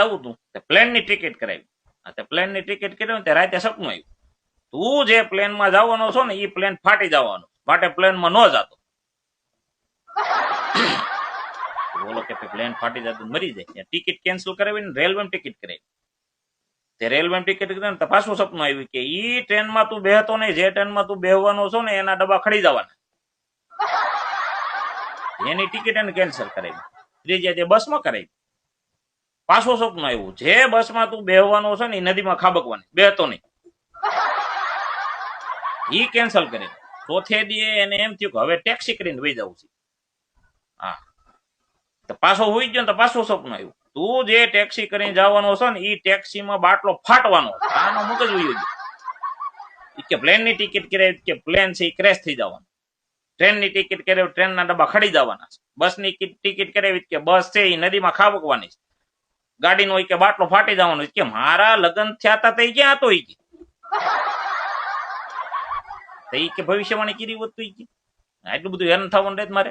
જવું તું પ્લેન ની ટિકિટ કરાવી પ્લેન ની ટિકિટ કરાવી તે રાતે સપનું આવ્યું તું જે પ્લેન માં જવાનો છો ને એ પ્લેન ફાટી જવાનો માટે પ્લેન માં ન જતો બોલો કે પ્લેન ફાટી જતું મરી જાય ટિકિટ કેન્સલ કરાવી ને રેલવે ટિકિટ કરાવી તે રેલવે ટિકિટ કરીને પાછું સપનું આવ્યું કે ઈ ટ્રેનમાં તું બેહતો નહીં જે ટ્રેનમાં તું બેહવાનો છો ને એના ડબ્બા ખડી જવાના એની ટિકિટ એને કેન્સલ કરાવી ત્રીજા જે બસમાં કરાવી પાછું સપનું આવ્યું જે બસમાં તું બેહવાનો છે ને એ નદીમાં ખાબકવાની બેહતો નહીં ઈ કેન્સલ કરી ચોથે દી એને એમ થયું કે હવે ટેક્સી કરીને વહી જવું છે હા તો પાછો હોઈ ગયો ને તો પાછું સપનું આવ્યું તું જે ટેક્સી કરીને જવાનો છે ને એ ટેક્સીમાં બાટલો ફાટવાનો આનો મગજ વહી ગયો કે પ્લેન ની ટિકિટ કરાવી કે પ્લેન છે એ ક્રેશ થઈ જવાનું ટ્રેન ની ટિકિટ કરાવી ટ્રેન ના ડબ્બા ખડી જવાના છે બસ ની ટિકિટ કરાવી કે બસ છે એ નદીમાં ખાબકવાની છે ગાડીનો કે બાટલો ફાટી જવાનો કે મારા લગ્ન થયા હતા તો ક્યાં હતો કે ભવિષ્યવાણી કીધી હોત તો એટલું બધું હેરાન થવાનું રહે મારે